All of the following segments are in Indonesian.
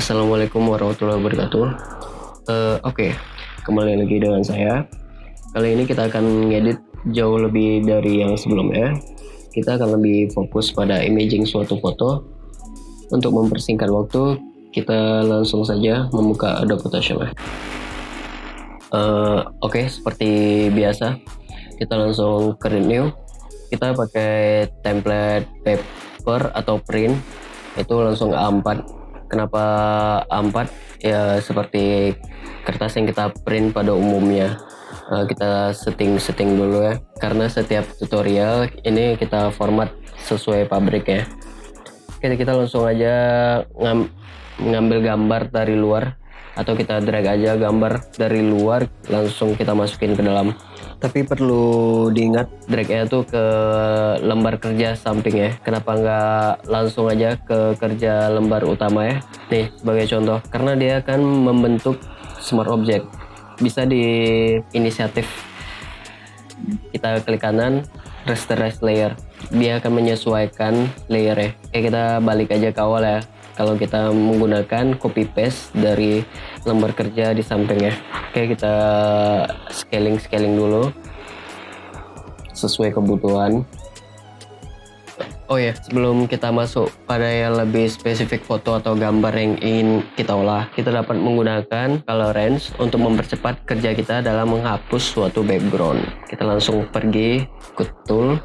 Assalamualaikum warahmatullahi wabarakatuh. Oke, kembali lagi dengan saya. Kali ini kita akan ngedit jauh lebih dari yang sebelumnya. Kita akan lebih fokus pada imaging suatu foto. Untuk mempersingkat waktu, kita langsung saja membuka Adobe Photoshop. Oke, seperti biasa, kita langsung create new. Kita pakai template paper atau print, itu langsung A4. Kenapa A4? Ya seperti kertas yang kita print pada umumnya. Kita setting dulu ya, karena setiap tutorial ini kita format sesuai pabrik ya. Oke, kita langsung aja ngambil gambar dari luar, atau kita drag aja gambar dari luar langsung kita masukin ke dalam. Tapi perlu diingat, dragnya tuh ke lembar kerja samping ya. Kenapa nggak langsung aja ke kerja lembar utama ya? Nih sebagai contoh, karena dia akan membentuk smart object. Bisa di inisiatif kita klik kanan, rasterize layer, dia akan menyesuaikan layer ya. Oke, kita balik aja ke awal ya. Kalau kita menggunakan copy paste dari lembar kerja di samping ya. Oke, kita scaling dulu sesuai kebutuhan. Oh ya, sebelum kita masuk pada yang lebih spesifik foto atau gambar yang ingin kita olah, kita dapat menggunakan color range untuk mempercepat kerja kita dalam menghapus suatu background. Kita langsung pergi ke tool,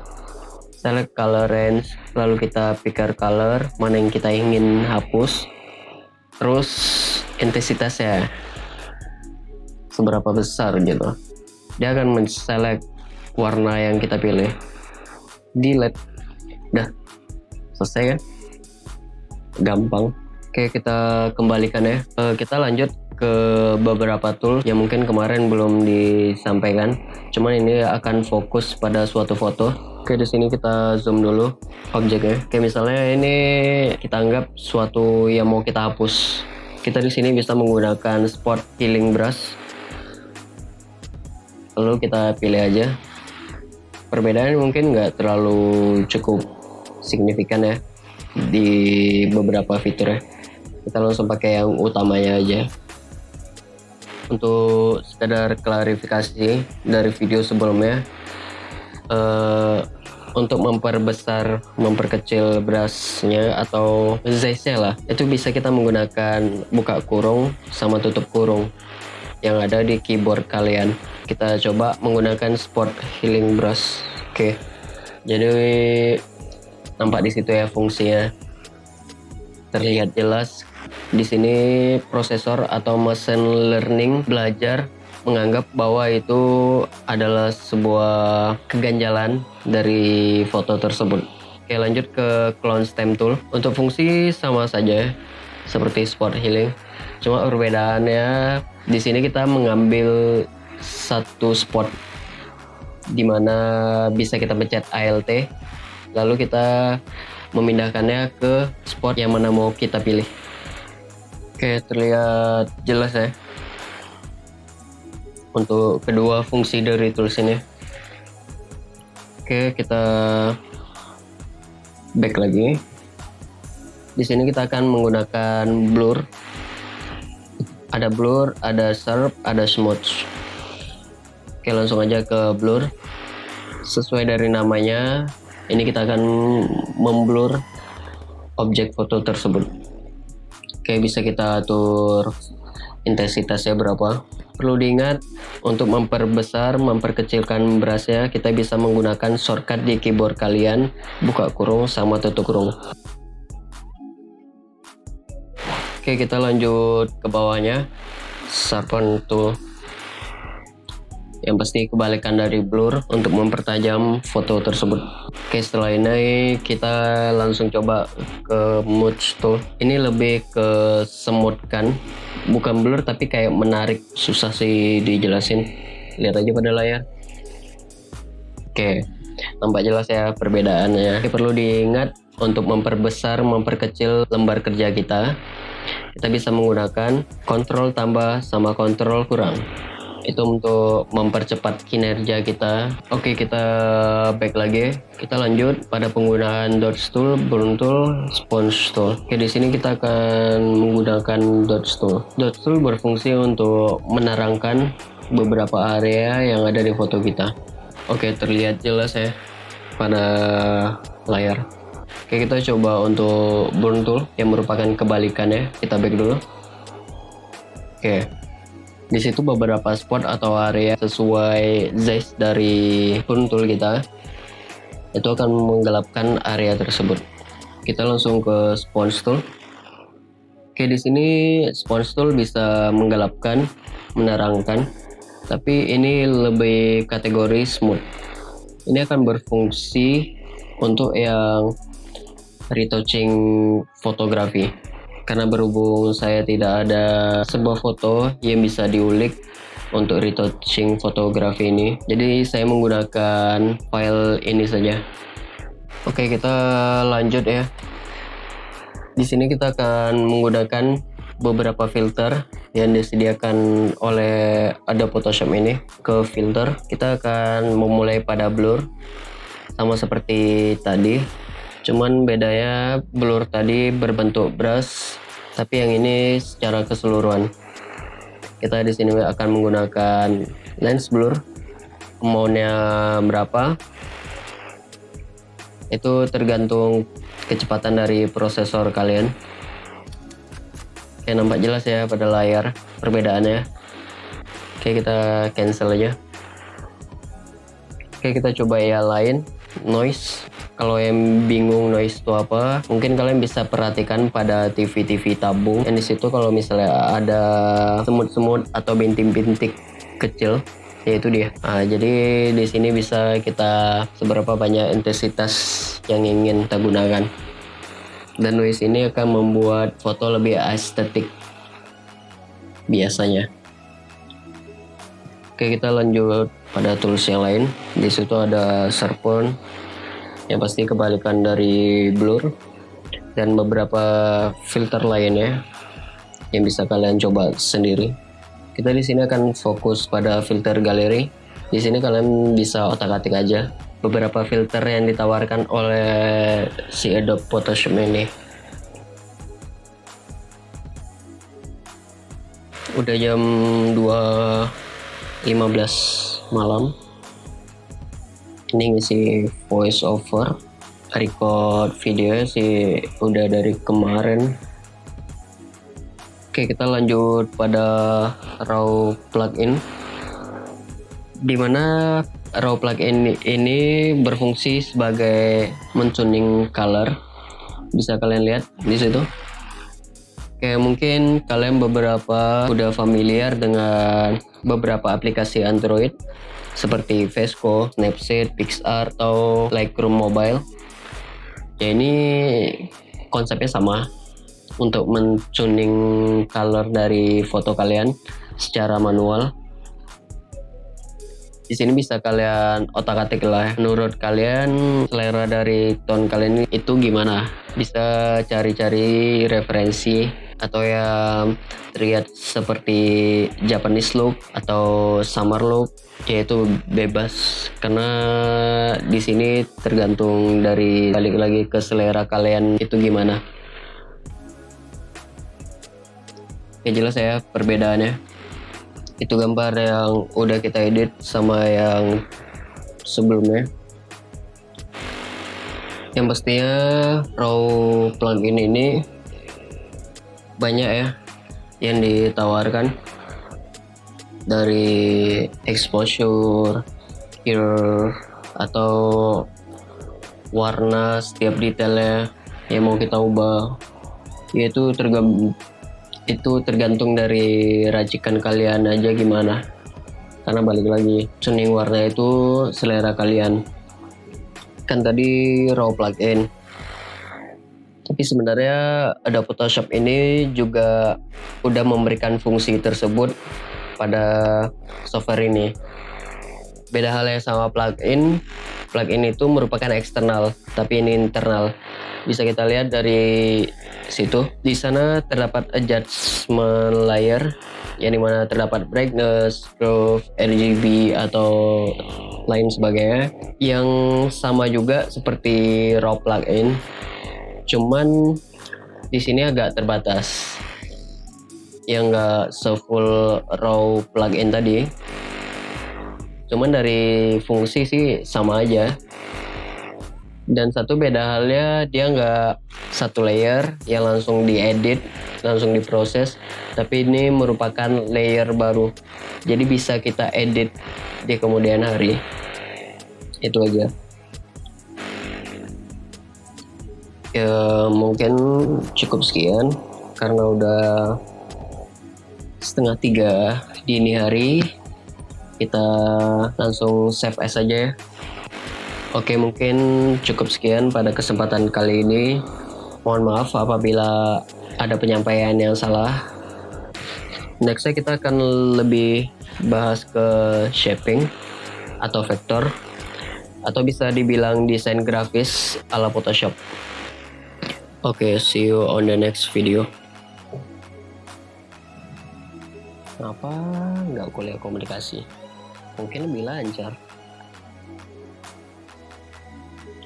select color range, lalu kita picker color mana yang kita ingin hapus, terus intensitasnya seberapa besar gitu. Dia akan men-select warna yang kita pilih, delete. Udah selesai kan, gampang. Oke, kita kembalikan ya. Kita lanjut ke beberapa tool yang mungkin kemarin belum disampaikan, cuman ini akan fokus pada suatu foto. Oke, di sini kita zoom dulu objeknya. Oke, misalnya ini kita anggap suatu yang mau kita hapus. Kita di sini bisa menggunakan spot healing brush. Lalu kita pilih aja. Perbedaan mungkin nggak terlalu cukup signifikan ya di beberapa fitur ya. Kita langsung pakai yang utamanya aja. Untuk sekadar klarifikasi dari video sebelumnya, untuk memperkecil brushnya atau size-nya lah, itu bisa kita menggunakan buka kurung sama tutup kurung yang ada di keyboard kalian. Kita coba menggunakan spot healing brush. Oke, jadi nampak di situ ya fungsinya, terlihat jelas. Di sini prosesor atau machine learning belajar menganggap bahwa itu adalah sebuah keganjalan dari foto tersebut. Oke, lanjut ke clone stem tool. Untuk fungsi sama saja seperti spot healing, cuma perbedaannya di sini kita mengambil satu spot di mana bisa kita pencet Alt, lalu kita memindahkannya ke spot yang mana mau kita pilih. Oke, terlihat jelas ya untuk kedua fungsi dari tools ini. Oke, kita back lagi. Di sini kita akan menggunakan blur. Ada blur, ada sharp, ada smooth. Oke, langsung aja ke blur. Sesuai dari namanya, ini kita akan memblur objek foto tersebut. Oke, bisa kita atur intensitasnya berapa. Perlu diingat, untuk memperbesar, memperkecilkan brushnya, kita bisa menggunakan shortcut di keyboard kalian, buka kurung sama tutup kurung. Oke, kita lanjut ke bawahnya, sharpen tool. Yang pasti kebalikan dari blur untuk mempertajam foto tersebut. Oke, setelah ini kita langsung coba ke merge tool. Ini lebih ke semutkan, bukan blur tapi kayak menarik. Susah sih dijelasin, lihat aja pada layar. Oke, nampak jelas ya perbedaannya. Oke, perlu diingat, untuk memperbesar, memperkecil lembar kerja kita bisa menggunakan kontrol tambah sama kontrol kurang. Itu untuk mempercepat kinerja kita. Oke, kita back lagi. Kita lanjut pada penggunaan dodge tool, burn tool, sponge tool. Oke, di sini kita akan menggunakan dodge tool. Dodge tool berfungsi untuk menerangkan beberapa area yang ada di foto kita. Oke, terlihat jelas ya pada layar. Oke, kita coba untuk burn tool yang merupakan kebalikannya. Kita back dulu. Oke, di situ beberapa spot atau area sesuai size dari burn tool kita itu akan menggelapkan area tersebut. Kita langsung ke sponge tool. Oke, di sini sponge tool bisa menggelapkan, menerangkan, tapi ini lebih kategori smooth. Ini akan berfungsi untuk yang retouching fotografi. Karena berhubung saya tidak ada sebuah foto yang bisa diulik untuk retouching fotografi ini, jadi saya menggunakan file ini saja. Oke, kita lanjut ya. Di sini kita akan menggunakan beberapa filter yang disediakan oleh Adobe Photoshop ini. Ke filter, kita akan memulai pada blur, sama seperti tadi. Cuman bedanya blur tadi berbentuk brush, tapi yang ini secara keseluruhan. Kita di sini akan menggunakan lens blur. Amount-nya berapa? Itu tergantung kecepatan dari prosesor kalian. Oke, nampak jelas ya pada layar perbedaannya. Oke, kita cancel aja. Oke, kita coba yang lain, noise. Kalau yang bingung noise itu apa, mungkin kalian bisa perhatikan pada TV-TV tabung. Dan di situ kalau misalnya ada semut-semut atau bintik-bintik kecil, yaitu dia. Nah, jadi di sini bisa kita seberapa banyak intensitas yang ingin kita gunakan. Dan noise ini akan membuat foto lebih estetik biasanya. Oke, kita lanjut pada tools yang lain. Di situ ada sharpen, yang pasti kebalikan dari blur, dan beberapa filter lainnya yang bisa kalian coba sendiri. Kita di sini akan fokus pada filter galeri. Di sini kalian bisa otak-atik aja beberapa filter yang ditawarkan oleh si Adobe Photoshop ini. Udah jam 2.15 malam. Ini ngisi voice over, record video sih udah dari kemarin. Oke, kita lanjut pada raw plugin, dimana raw plugin ini berfungsi sebagai mentuning color. Bisa kalian lihat di situ. Oke, mungkin kalian beberapa udah familiar dengan beberapa aplikasi Android seperti Vesco, Snapseed, PixArt, atau Lightroom Mobile. Ya, ini konsepnya sama untuk mentuning color dari foto kalian secara manual. Di sini bisa kalian otak-atik lah. Menurut kalian selera dari tone kalian itu gimana? Bisa cari-cari referensi atau yang terlihat seperti Japanese look atau summer look, yaitu bebas, karena di sini tergantung dari balik lagi ke selera kalian itu gimana. Ya, jelas ya perbedaannya. Itu gambar yang udah kita edit sama yang sebelumnya. Yang pastinya raw plugin ini banyak ya yang ditawarkan, dari exposure, blur, atau warna setiap detailnya yang mau kita ubah. Yaitu tergantung dari racikan kalian aja gimana, karena balik lagi tuning warna itu selera kalian. Kan tadi raw plugin, tapi sebenarnya Adobe Photoshop ini juga udah memberikan fungsi tersebut pada software ini. Beda halnya sama plugin, plugin itu merupakan eksternal, tapi ini internal. Bisa kita lihat dari situ. Di sana terdapat adjustment layer, yang dimana terdapat brightness, groove, RGB atau lain sebagainya, yang sama juga seperti raw plugin. Cuman di sini agak terbatas, yang nggak se-full raw plugin tadi. Cuman dari fungsi sih sama aja. Dan satu beda halnya, dia nggak satu layer yang langsung diedit, langsung diproses, tapi ini merupakan layer baru. Jadi bisa kita edit di kemudian hari. Itu aja. Ya mungkin cukup sekian, karena udah 2:30 dini hari. Kita langsung save as aja ya. Oke, mungkin cukup sekian pada kesempatan kali ini. Mohon maaf apabila ada penyampaian yang salah. Nextnya kita akan lebih bahas ke shaping atau vektor, atau bisa dibilang desain grafis ala Photoshop. Oke, see you on the next video. Kenapa nggak kuliah komunikasi? Mungkin lebih lancar.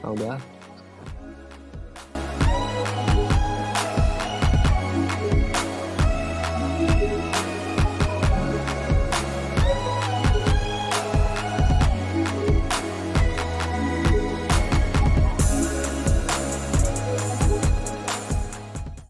Udah.